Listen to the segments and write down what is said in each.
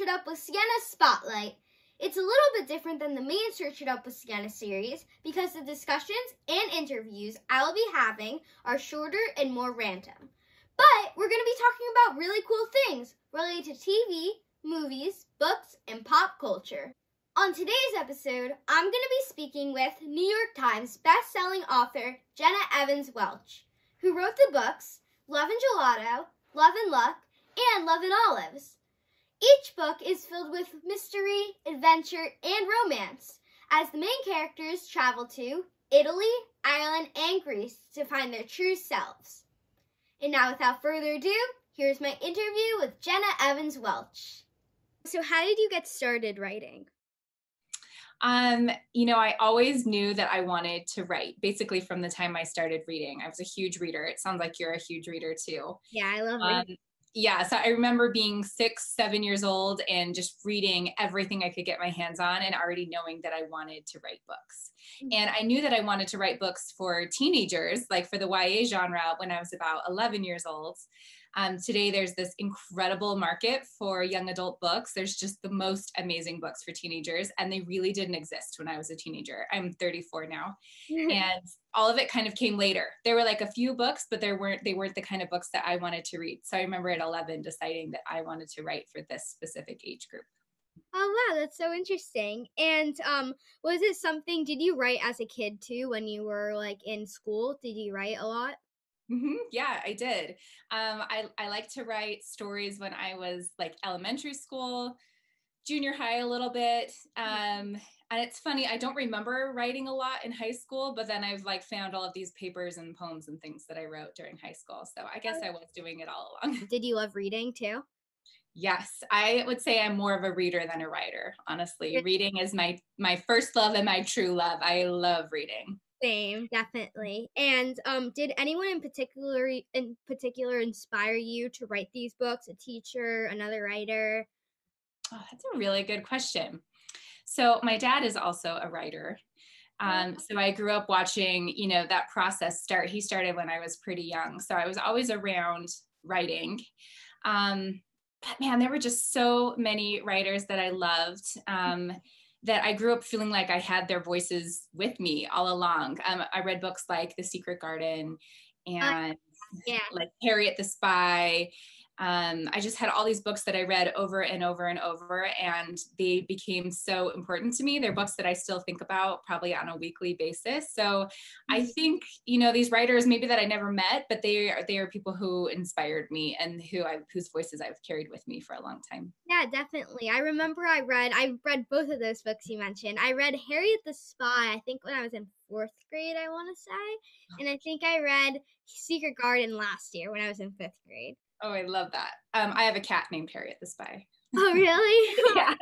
It Up with Sienna Spotlight. It's a little bit different than the main Search It Up with Sienna series because the discussions and interviews I will be having are shorter and more random. But we're going to be talking about really cool things related to TV, movies, books, and pop culture. On today's episode, I'm going to be speaking with New York Times bestselling author Jenna Evans Welch, who wrote the books Love and Gelato, Love and Luck, and Love and Olives. Each book is filled with mystery, adventure, and romance, as the main characters travel to Italy, Ireland, and Greece to find their true selves. And now, without further ado, here's my interview with Jenna Evans Welch. So how did you get started writing? I always knew that I wanted to write, basically from the time I started reading. I was a huge reader. It sounds like you're a huge reader too. Yeah, I love reading. Yeah, so I remember being 6, 7 years old and just reading everything I could get my hands on and already knowing that I wanted to write books. And I knew that I wanted to write books for teenagers, like for the YA genre, when I was about 11 years old. Today, there's this incredible market for young adult books. There's just the most amazing books for teenagers, and they really didn't exist when I was a teenager. I'm 34 now, and all of it kind of came later. There were like a few books, but they weren't the kind of books that I wanted to read. So I remember at 11 deciding that I wanted to write for this specific age group. Oh, wow, that's so interesting. And was it something, did you write as a kid too when you were like in school? Did you write a lot? Yeah, I did. I like to write stories when I was like elementary school, junior high a little bit. And it's funny, I don't remember writing a lot in high school, but then I've like found all of these papers and poems and things that I wrote during high school. So I guess I was doing it all along. Did you love reading too? Yes, I would say I'm more of a reader than a writer, honestly. Reading is my first love and my true love. I love reading. Same, definitely. And did anyone in particular inspire you to write these books? A teacher, another writer? Oh, that's a really good question. So my dad is also a writer. So I grew up watching, that process start. He started when I was pretty young. So I was always around writing. But man, there were just so many writers that I loved. That I grew up feeling like I had their voices with me all along. I read books like The Secret Garden and like Harriet the Spy. I just had all these books that I read over and over and over, and they became so important to me. They're books that I still think about probably on a weekly basis. So I think, these writers maybe that I never met, but they are people who inspired me and whose voices I've carried with me for a long time. Yeah, definitely. I remember I read both of those books you mentioned. I read Harriet the Spy, I think when I was in 4th grade, I want to say. And I think I read Secret Garden last year when I was in 5th grade. Oh, I love that. I have a cat named Harriet the Spy. Oh, really? Yeah.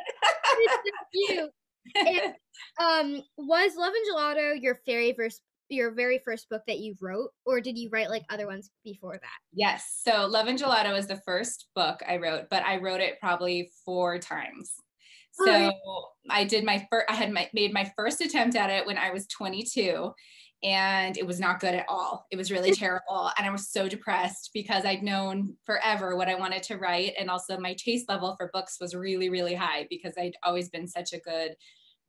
It's so cute. And, was Love and Gelato your very first book that you wrote, or did you write like other ones before that? Yes. So Love and Gelato is the first book I wrote, but I wrote it probably 4 times. So I did made my first attempt at it when I was 22. And it was not good at all. It was really terrible. And I was so depressed because I'd known forever what I wanted to write. And also my taste level for books was really, really high because I'd always been such a good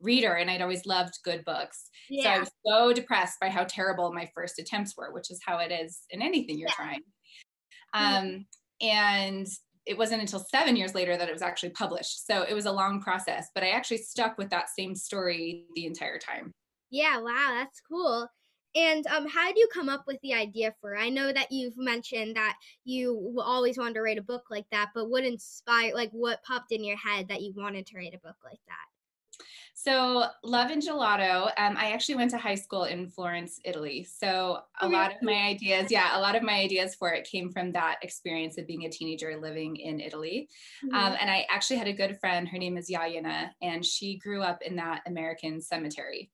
reader and I'd always loved good books. Yeah. So I was so depressed by how terrible my first attempts were, which is how it is in anything you're trying. And it wasn't until 7 years later that it was actually published. So it was a long process, but I actually stuck with that same story the entire time. Yeah, wow, that's cool. And how did you come up with the idea for it? I know that you've mentioned that you always wanted to write a book like that, but what popped in your head that you wanted to write a book like that? So Love and Gelato, I actually went to high school in Florence, Italy. So a lot of my ideas for it came from that experience of being a teenager living in Italy. And I actually had a good friend, her name is Jenna, and she grew up in that American cemetery.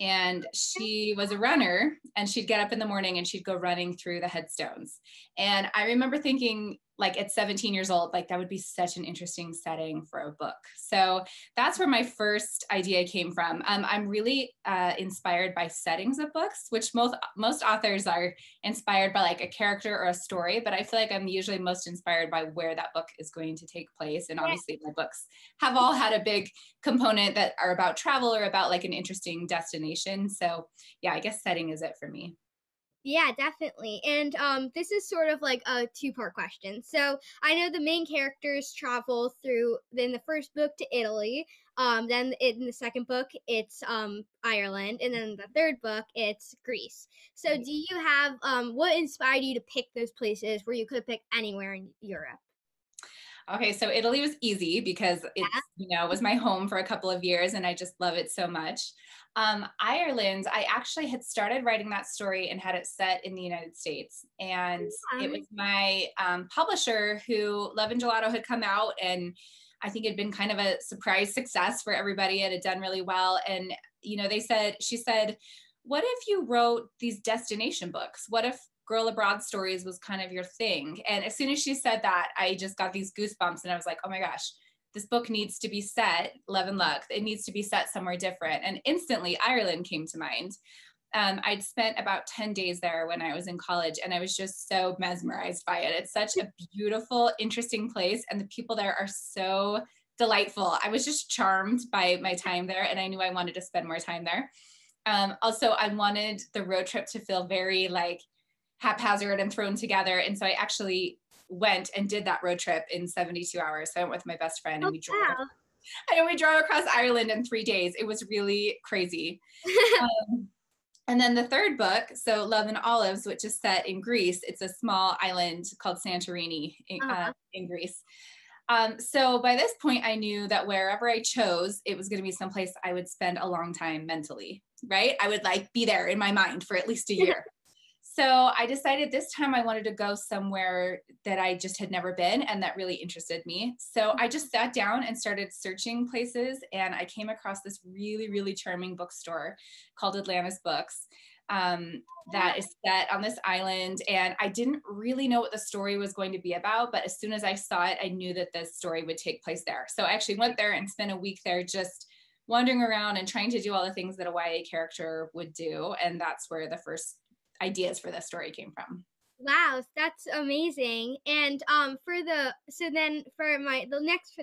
And she was a runner and she'd get up in the morning and she'd go running through the headstones. And I remember thinking, like at 17 years old, like that would be such an interesting setting for a book. So that's where my first idea came from. I'm really inspired by settings of books, which most authors are inspired by like a character or a story, but I feel like I'm usually most inspired by where that book is going to take place. And obviously my books have all had a big component that are about travel or about like an interesting destination. So yeah, I guess setting is it for me. Yeah, definitely. And this is sort of like a two-part question. So I know the main characters travel through in the first book to Italy. Then in the second book it's Ireland, and then the third book it's Greece. So do you have what inspired you to pick those places where you could pick anywhere in Europe? Okay, so Italy was easy because it's, it was my home for a couple of years and I just love it so much. Ireland, I actually had started writing that story and had it set in the United States. And it was my publisher who Love and Gelato had come out, and I think it had been kind of a surprise success for everybody. It had done really well. And, she said, what if you wrote these destination books? What if girl abroad stories was kind of your thing? And as soon as she said that, I just got these goosebumps and I was like, oh my gosh, this book needs to be set, Love and Luck. It needs to be set somewhere different. And instantly Ireland came to mind. I'd spent about 10 days there when I was in college, and I was just so mesmerized by it. It's such a beautiful, interesting place, and the people there are so delightful. I was just charmed by my time there, and I knew I wanted to spend more time there. Also, I wanted the road trip to feel very like haphazard and thrown together. And so I actually went and did that road trip in 72 hours. So I went with my best friend and we drove across Ireland in 3 days. It was really crazy. And then the third book, so Love and Olives, which is set in Greece. It's a small island called Santorini in Greece. So by this point, I knew that wherever I chose, it was going to be someplace I would spend a long time mentally, right? I would like be there in my mind for at least a year. So I decided this time I wanted to go somewhere that I just had never been and that really interested me. So I just sat down and started searching places, and I came across this really, really charming bookstore called Atlantis Books that is set on this island. And I didn't really know what the story was going to be about, but as soon as I saw it, I knew that this story would take place there. So I actually went there and spent a week there just wandering around and trying to do all the things that a YA character would do. And that's where the first ideas for this story came from. Wow, that's amazing. And for the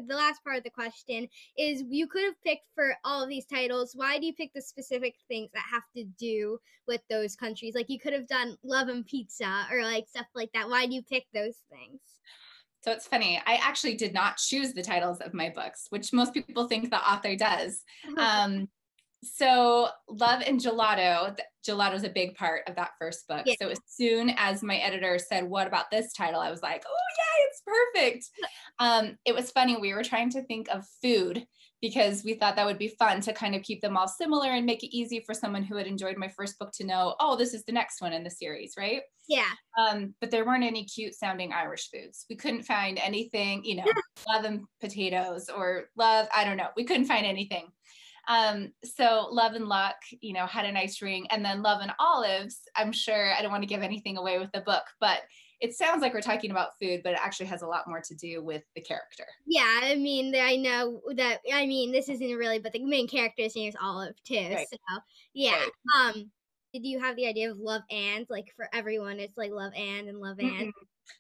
last part of the question is, you could have picked for all of these titles. Why do you pick the specific things that have to do with those countries? Like you could have done Love and Pizza or like stuff like that. Why do you pick those things? So it's funny, I actually did not choose the titles of my books, which most people think the author does. So Love and Gelato, Gelato's a big part of that first book. Yeah. So as soon as my editor said, what about this title? I was like, oh yeah, it's perfect. It was funny. We were trying to think of food because we thought that would be fun to kind of keep them all similar and make it easy for someone who had enjoyed my first book to know, oh, this is the next one in the series, right? Yeah. But there weren't any cute sounding Irish foods. We couldn't find anything, love and potatoes or love, I don't know. We couldn't find anything. So Love and Luck, had a nice ring. And then Love and Olives, I'm sure I don't want to give anything away with the book, but it sounds like we're talking about food, but it actually has a lot more to do with the character. Yeah, I mean, I know that, this isn't really, but the main character's name is Olive too. Right. So yeah. Right. Did you have the idea of Love and, like for everyone, it's like Love and Love and?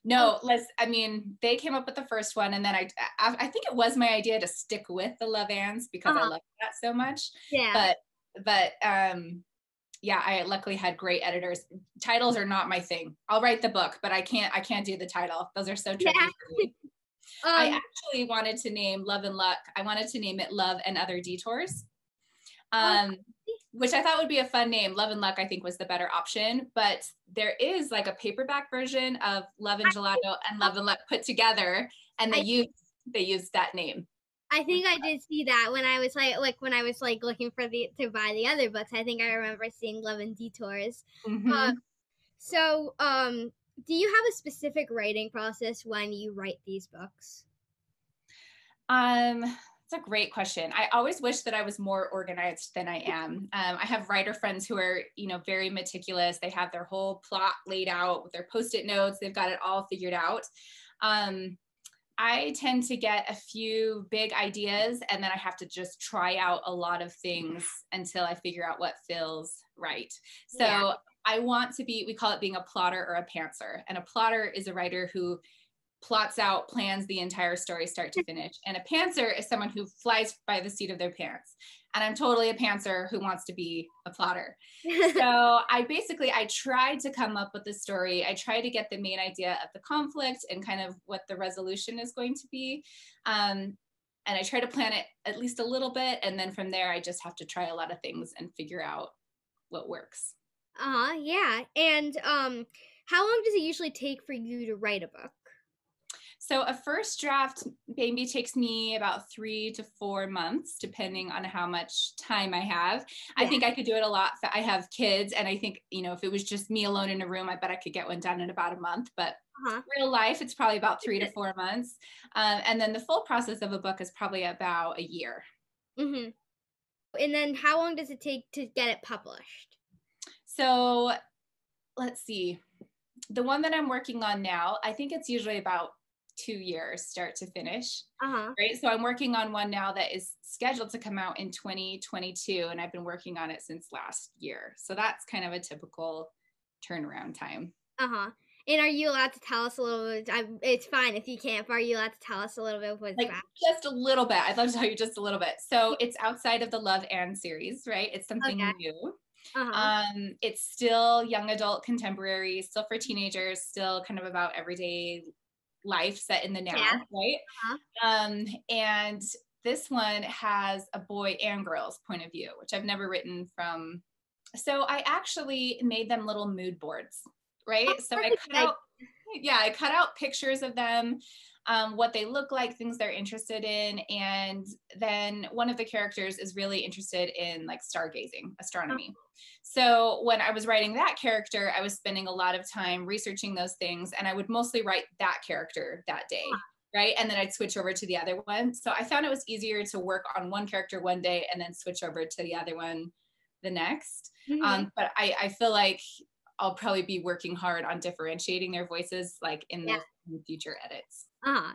No, they came up with the first one, and then I think it was my idea to stick with the Love Ands because I love that so much. Yeah. But yeah, I luckily had great editors. Titles are not my thing. I'll write the book, but I can't do the title. Those are so tricky for me. I actually wanted to name Love and Luck. I wanted to name it Love and Other Detours. Which I thought would be a fun name. Love and Luck, I think, was the better option. But there is like a paperback version of Love and Gelato and Love and Luck put together, and they used that name. I think I did see that when I was looking to buy the other books. I think I remember seeing Love and Detours. Mm-hmm. Do you have a specific writing process when you write these books? It's That's a great question. I always wish that I was more organized than I am. I have writer friends who are, very meticulous. They have their whole plot laid out with their Post-it notes. They've got it all figured out. I tend to get a few big ideas and then I have to just try out a lot of things until I figure out what feels right. So Yeah. I want to be, we call it being a plotter or a pantser. And a plotter is a writer who plots out, plans the entire story start to finish. And a pantser is someone who flies by the seat of their pants. And I'm totally a pantser who wants to be a plotter. So I tried to come up with the story. I tried to get the main idea of the conflict and kind of what the resolution is going to be. And I try to plan it at least a little bit. And then from there, I just have to try a lot of things and figure out what works. Yeah. And how long does it usually take for you to write a book? So a first draft maybe takes me about 3 to 4 months, depending on how much time I have. Yeah. I think I could do it a lot. I have kids, and I think, if it was just me alone in a room, I bet I could get one done in about a month. But real life, it's probably about 3 to 4 months. And then the full process of a book is probably about a year. Mm-hmm. And then how long does it take to get it published? So let's see. The one that I'm working on now, I think it's usually about 2 years start to finish. Right. So I'm working on one now that is scheduled to come out in 2022. And I've been working on it since last year. So that's kind of a typical turnaround time. And are you allowed to tell us a little bit? It's fine if you can't, but are you allowed to tell us a little bit what's that? Just a little bit. I'd love to tell you just a little bit. So it's outside of the Love Anne series, right? It's something new. It's still young adult contemporary, still for teenagers, still kind of about everyday life set in the now, right? And this one has a boy and girl's point of view, which I've never written from. So I actually made them little mood boards, right? So I cut out pictures of them, what they look like, things they're interested in. And then one of the characters is really interested in like stargazing, astronomy. So when I was writing that character, I was spending a lot of time researching those things, and I would mostly write that character that day, right? And then I'd switch over to the other one. So I found it was easier to work on one character one day and then switch over to the other one the next. But I feel like I'll probably be working hard on differentiating their voices like in the future edits. I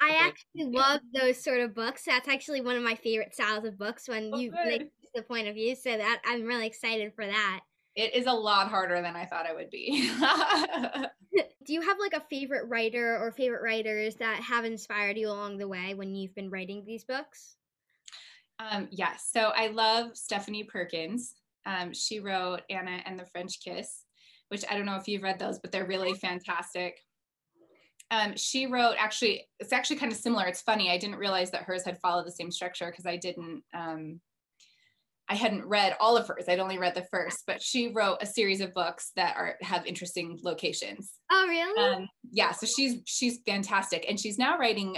actually love those sort of books. That's actually one of my favorite styles of books when you make the point of view. So that I'm really excited for that. It is a lot harder than I thought it would be. Do you have like a favorite writer or favorite writers that have inspired you along the way when you've been writing these books? Yes. So I love Stephanie Perkins. She wrote Anna and the French Kiss, which I don't know if you've read those, but they're really fantastic. She wrote, it's actually kind of similar. It's funny. I didn't realize that hers had followed the same structure because I hadn't read all of hers. I'd only read the first, but she wrote a series of books that have interesting locations. Oh, really? Yeah. So she's fantastic. And she's now writing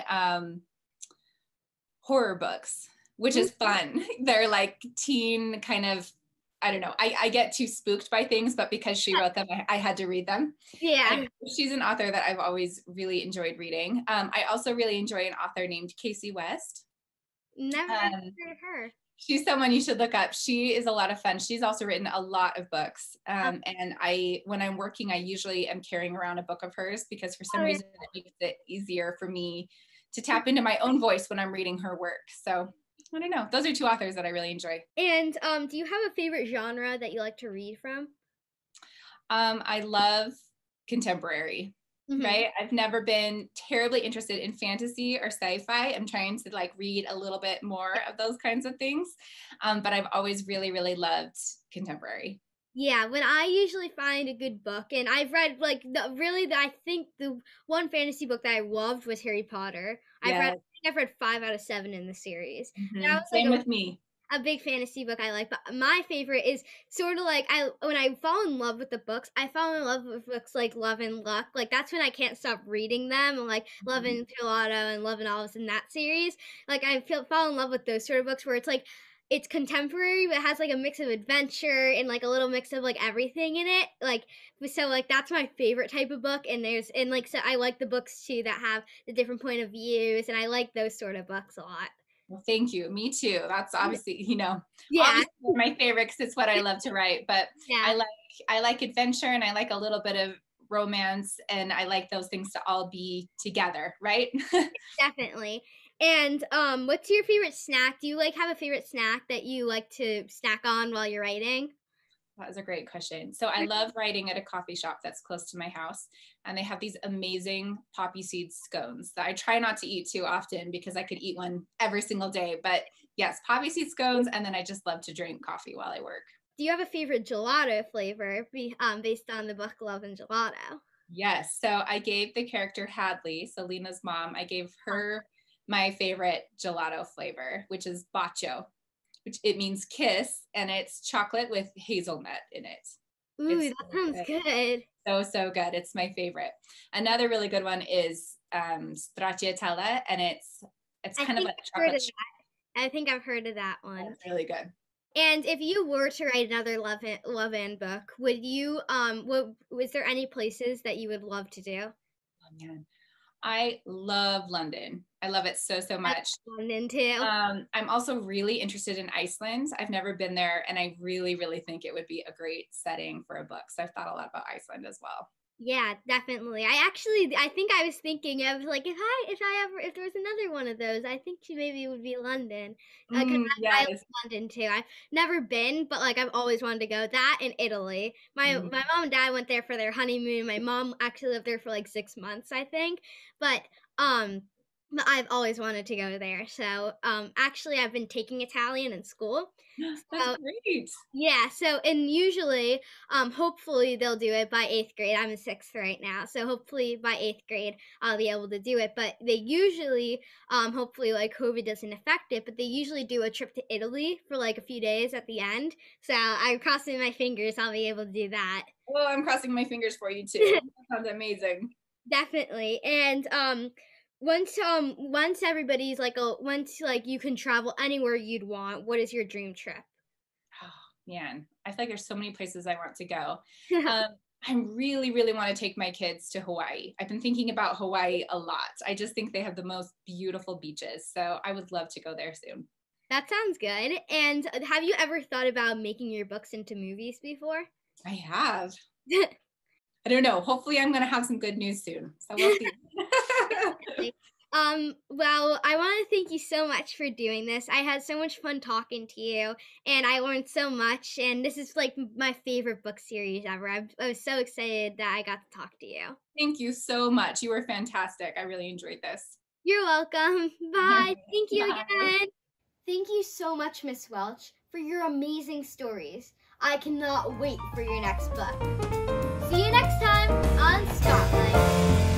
horror books, which is fun. They're like teen kind of, I don't know. I get too spooked by things, but because she wrote them, I had to read them. Yeah. And she's an author that I've always really enjoyed reading. I also really enjoy an author named Casey West. Never heard of her. She's someone you should look up. She is a lot of fun. She's also written a lot of books. And when I'm working, I usually am carrying around a book of hers because for some reason it makes it easier for me to tap into my own voice when I'm reading her work. So I don't know. Those are two authors that I really enjoy. And do you have a favorite genre that you like to read from? I love contemporary. Right? I've never been terribly interested in fantasy or sci-fi. I'm trying to like read a little bit more of those kinds of things. But I've always really, really loved contemporary. Yeah, when I usually find a good book, and I've read like I think the one fantasy book that I loved was Harry Potter. I've read 5 out of 7 in the series. Same with me. A big fantasy book I like, but my favorite is sort of like when I fall in love with the books, I fall in love with books like Love and Luck. Like that's when I can't stop reading them, and like Love and Gelato and Love and Olives in that series. Like I fall in love with those sort of books where it's like it's contemporary but it has like a mix of adventure and like a little mix of like everything in it. Like so like that's my favorite type of book, and so I like the books too that have the different point of views, and I like those sort of books a lot. Well, thank you. Me too. That's obviously, Yeah. obviously my favorite because it's what I love to write. But Yeah. I like adventure, and I like a little bit of romance, and I like those things to all be together, right? Definitely. And what's your favorite snack? Do you like have a favorite snack that you like to snack on while you're writing? That was a great question. So I love writing at a coffee shop that's close to my house, and they have these amazing poppy seed scones that I try not to eat too often because I could eat one every single day. But yes, poppy seed scones, and then I just love to drink coffee while I work. Do you have a favorite gelato flavor based on the book Love and Gelato? Yes. So I gave the character Hadley, so Lena's mom, I gave her my favorite gelato flavor, which is bacio, which it means kiss, and it's chocolate with hazelnut in it. Ooh, It's that sounds good. so good. It's my favorite. Another really good one is stracciatella, and it's kind of like chocolate. I think I've heard of that one. It's really good. And if you were to write another Love and book, would you was there any places that you would love to do? Oh man, I love London. I love it so much. London too. I'm also really interested in Iceland. I've never been there, and I really think it would be a great setting for a book. So I've thought a lot about Iceland as well. Yeah, definitely. I think I was thinking of like if there was another one of those, I think maybe it would be London. I love London too. I've never been, but like I've always wanted to go. That in Italy. My mom and dad went there for their honeymoon. My mom actually lived there for like 6 months, I think. But I've always wanted to go there. So actually I've been taking Italian in school. That's great. Yeah, so and usually hopefully they'll do it by 8th grade. I'm in 6th right now. So hopefully by 8th grade I'll be able to do it. But they usually hopefully like COVID doesn't affect it, but they usually do a trip to Italy for like a few days at the end. So I'm crossing my fingers I'll be able to do that. Well, I'm crossing my fingers for you too. That sounds amazing. Definitely. And once everybody's like once like you can travel anywhere you'd want, what is your dream trip? Oh man, I feel like there's so many places I want to go. I really want to take my kids to Hawaii. I've been thinking about Hawaii a lot. I just think they have the most beautiful beaches. So I would love to go there soon. That sounds good. And have you ever thought about making your books into movies before? I have. I don't know. Hopefully I'm going to have some good news soon. So we'll see. Well, I want to thank you so much for doing this. I had so much fun talking to you, and I learned so much, and this is like my favorite book series ever. I was so excited that I got to talk to you. Thank you so much. You were fantastic. I really enjoyed this. You're welcome. Bye. Thank you Bye. again. Thank you so much, Miss Welch, for your amazing stories. I cannot wait for your next book. See you next time on Spotlight.